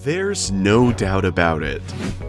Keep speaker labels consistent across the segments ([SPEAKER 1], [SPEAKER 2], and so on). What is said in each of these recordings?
[SPEAKER 1] There's no doubt about it.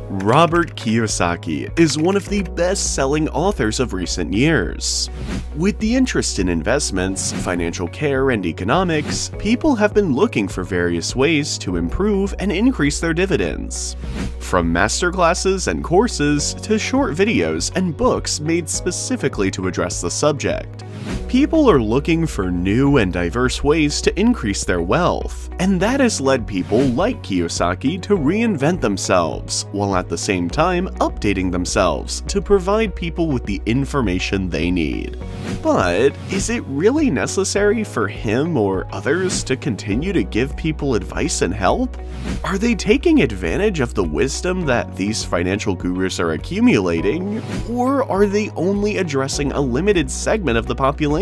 [SPEAKER 1] Robert Kiyosaki is one of the best-selling authors of recent years. With the interest in investments, financial care, and economics, people have been looking for various ways to improve and increase their dividends. From masterclasses and courses to short videos and books made specifically to address the subject. People are looking for new and diverse ways to increase their wealth, and that has led people like Kiyosaki to reinvent themselves, while at the same time updating themselves to provide people with the information they need. But is it really necessary for him or others to continue to give people advice and help? Are they taking advantage of the wisdom that these financial gurus are accumulating, or are they only addressing a limited segment of the population?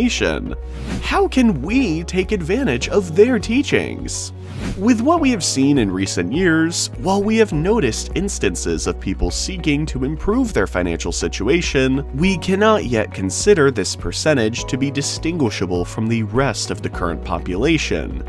[SPEAKER 1] How can we take advantage of their teachings? With what we have seen in recent years, while we have noticed instances of people seeking to improve their financial situation, we cannot yet consider this percentage to be distinguishable from the rest of the current population.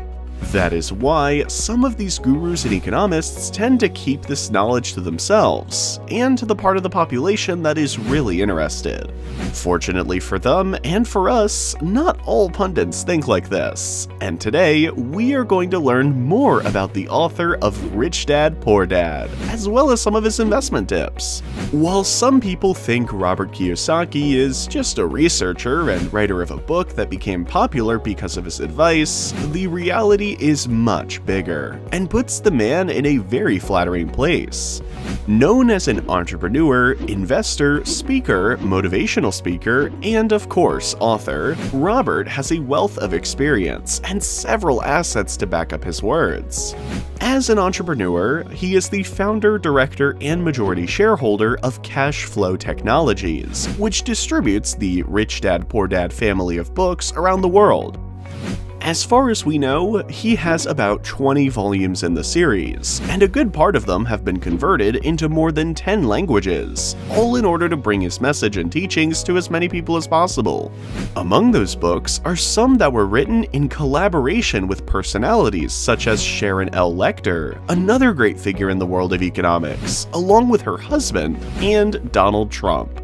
[SPEAKER 1] That is why some of these gurus and economists tend to keep this knowledge to themselves, and to the part of the population that is really interested. Fortunately for them, and for us, not all pundits think like this, and today we are going to learn more about the author of Rich Dad, Poor Dad, as well as some of his investment tips. While some people think Robert Kiyosaki is just a researcher and writer of a book that became popular because of his advice, the reality is much bigger, and puts the man in a very flattering place. Known as an entrepreneur, investor, speaker, motivational speaker, and of course author, Robert has a wealth of experience and several assets to back up his words. As an entrepreneur, he is the founder, director, and majority shareholder of Cash Flow Technologies, which distributes the Rich Dad Poor Dad family of books around the world. As far as we know, he has about 20 volumes in the series, and a good part of them have been converted into more than 10 languages, all in order to bring his message and teachings to as many people as possible. Among those books are some that were written in collaboration with personalities such as Sharon L. Lecter, another great figure in the world of economics, along with her husband, and Donald Trump,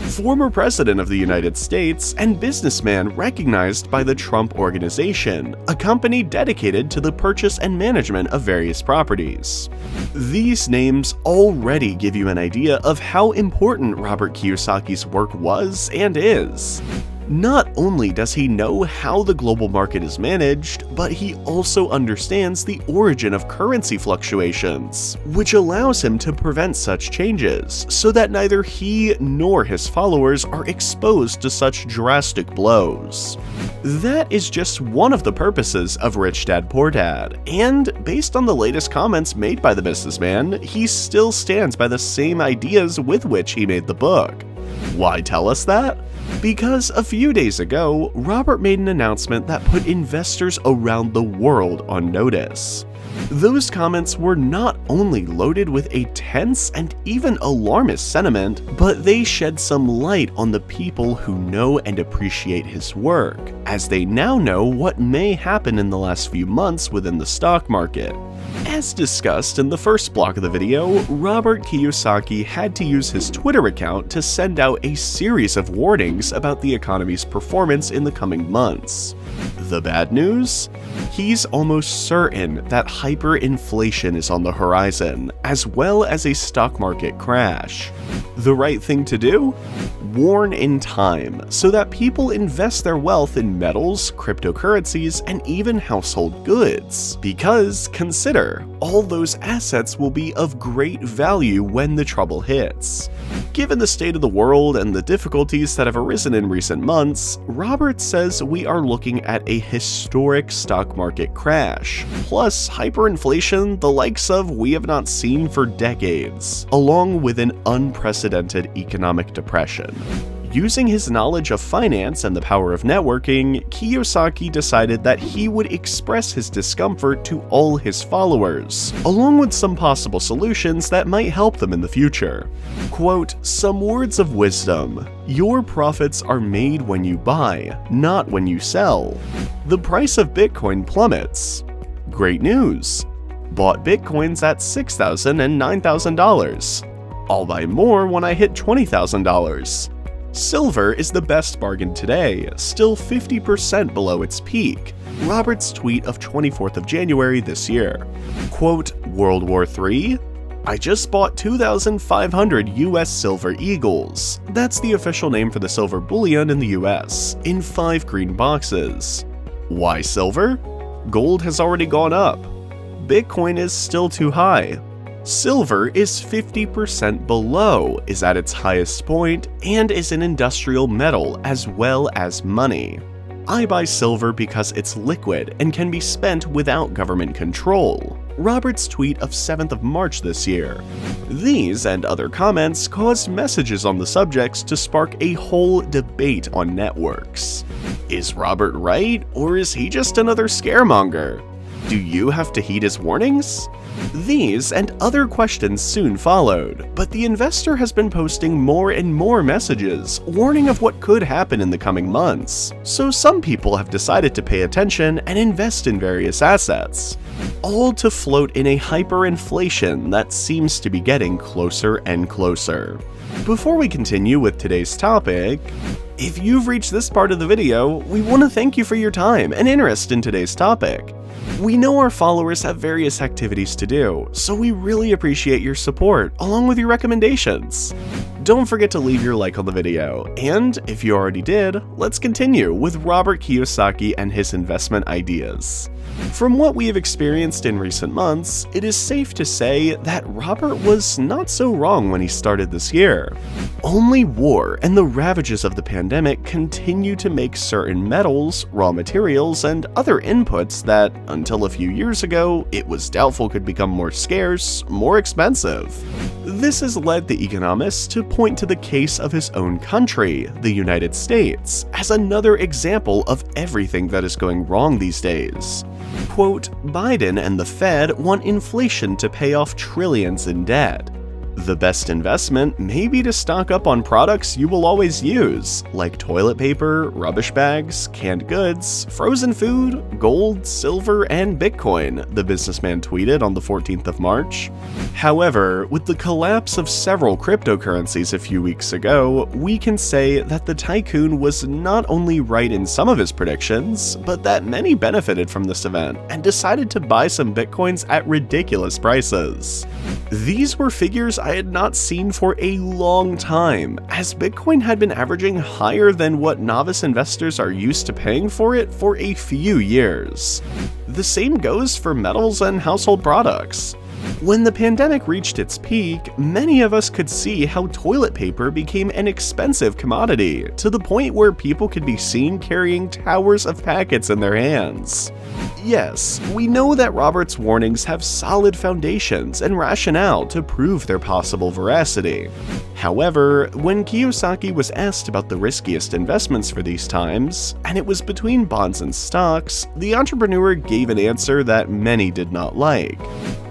[SPEAKER 1] former president of the United States and businessman recognized by the Trump Organization, a company dedicated to the purchase and management of various properties. These names already give you an idea of how important Robert Kiyosaki's work was and is. Not only does he know how the global market is managed, but he also understands the origin of currency fluctuations, which allows him to prevent such changes so that neither he nor his followers are exposed to such drastic blows. That is just one of the purposes of Rich Dad Poor Dad, and based on the latest comments made by the businessman, he still stands by the same ideas with which he made the book. Why tell us that? Because a few days ago, Robert made an announcement that put investors around the world on notice. Those comments were not only loaded with a tense and even alarmist sentiment, but they shed some light on the people who know and appreciate his work, as they now know what may happen in the last few months within the stock market. As discussed in the first block of the video, Robert Kiyosaki had to use his Twitter account to send out a series of warnings about the economy's performance in the coming months. The bad news? He's almost certain that hyperinflation is on the horizon, as well as a stock market crash. The right thing to do? Warn in time, so that people invest their wealth in metals, cryptocurrencies, and even household goods. Because, consider, all those assets will be of great value when the trouble hits. Given the state of the world and the difficulties that have arisen in recent months, Robert says we are looking at a historic stock market crash, plus hyperinflation the likes of we have not seen for decades, along with an unprecedented economic depression. Using his knowledge of finance and the power of networking, Kiyosaki decided that he would express his discomfort to all his followers, along with some possible solutions that might help them in the future. Quote, "Some words of wisdom. Your profits are made when you buy, not when you sell. The price of Bitcoin plummets. Great news. Bought Bitcoins at $6,000 and $9,000. I'll buy more when I hit $20,000. Silver is the best bargain today, still 50% below its peak. Robert's tweet of 24th of January this year. Quote, World War III? I just bought 2,500 US Silver Eagles. That's the official name for the silver bullion in the US, in 5 green boxes. Why silver? Gold has already gone up. Bitcoin is still too high. Silver is 50% below, is at its highest point, and is an industrial metal as well as money. I buy silver because it's liquid and can be spent without government control. Robert's tweet of 7th of March this year. These and other comments caused messages on the subjects to spark a whole debate on networks. Is Robert right, or is he just another scaremonger? Do you have to heed his warnings? These and other questions soon followed, but the investor has been posting more and more messages warning of what could happen in the coming months, so some people have decided to pay attention and invest in various assets, all to float in a hyperinflation that seems to be getting closer and closer. Before we continue with today's topic, if you've reached this part of the video, we want to thank you for your time and interest in today's topic. We know our followers have various activities to do, so we really appreciate your support along with your recommendations. Don't forget to leave your like on the video, and if you already did, let's continue with Robert Kiyosaki and his investment ideas. From what we have experienced in recent months, it is safe to say that Robert was not so wrong when he started this year. Only war and the ravages of the pandemic continue to make certain metals, raw materials, and other inputs that, until a few years ago, it was doubtful could become more scarce, more expensive. This has led the economists to point to the case of his own country, the United States, as another example of everything that is going wrong these days. Quote, Biden and the Fed want inflation to pay off trillions in debt. The best investment may be to stock up on products you will always use, like toilet paper, rubbish bags, canned goods, frozen food, gold, silver, and Bitcoin, the businessman tweeted on the 14th of March. However, with the collapse of several cryptocurrencies a few weeks ago, we can say that the tycoon was not only right in some of his predictions, but that many benefited from this event and decided to buy some Bitcoins at ridiculous prices. These were figures I had not seen for a long time, as Bitcoin had been averaging higher than what novice investors are used to paying for it for a few years. The same goes for metals and household products. When the pandemic reached its peak, many of us could see how toilet paper became an expensive commodity, to the point where people could be seen carrying towers of packets in their hands. Yes, we know that Robert's warnings have solid foundations and rationale to prove their possible veracity. However, when Kiyosaki was asked about the riskiest investments for these times, and it was between bonds and stocks, the entrepreneur gave an answer that many did not like.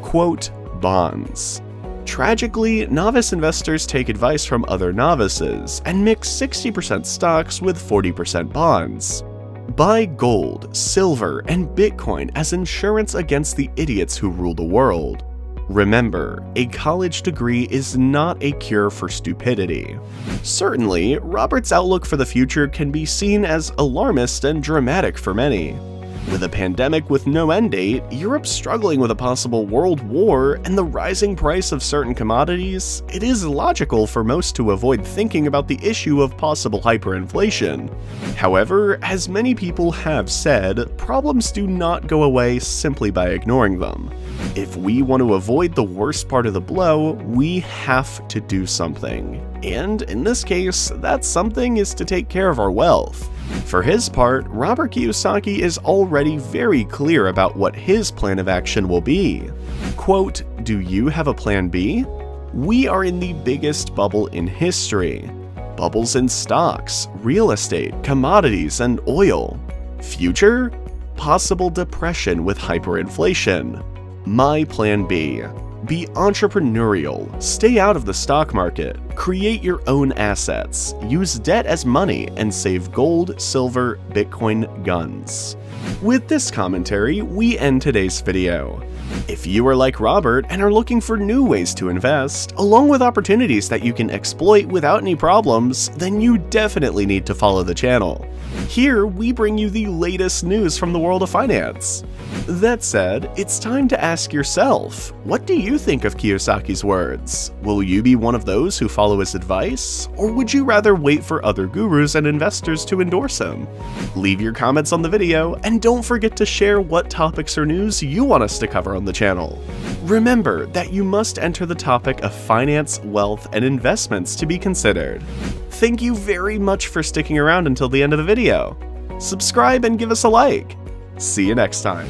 [SPEAKER 1] Quote, bonds. Tragically, novice investors take advice from other novices and mix 60% stocks with 40% bonds. Buy gold, silver, and Bitcoin as insurance against the idiots who rule the world. Remember, a college degree is not a cure for stupidity. Certainly, Robert's outlook for the future can be seen as alarmist and dramatic for many. With a pandemic with no end date, Europe struggling with a possible world war, and the rising price of certain commodities, it is logical for most to avoid thinking about the issue of possible hyperinflation. However, as many people have said, problems do not go away simply by ignoring them. If we want to avoid the worst part of the blow, we have to do something. And in this case, that something is to take care of our wealth. For his part, Robert Kiyosaki is already very clear about what his plan of action will be. Quote, do you have a plan B? We are in the biggest bubble in history. Bubbles in stocks, real estate, commodities, and oil. Future? Possible depression with hyperinflation. My plan B. Be entrepreneurial, stay out of the stock market, create your own assets, use debt as money, and save gold, silver, Bitcoin, guns. With this commentary, we end today's video. If you are like Robert and are looking for new ways to invest, along with opportunities that you can exploit without any problems, then you definitely need to follow the channel. Here, we bring you the latest news from the world of finance. That said, it's time to ask yourself, what do you think of Kiyosaki's words? Will you be one of those who follow his advice, or would you rather wait for other gurus and investors to endorse him? Leave your comments on the video, and don't forget to share what topics or news you want us to cover on the channel. Remember that you must enter the topic of finance, wealth, and investments to be considered. Thank you very much for sticking around until the end of the video. Subscribe and give us a like. See you next time.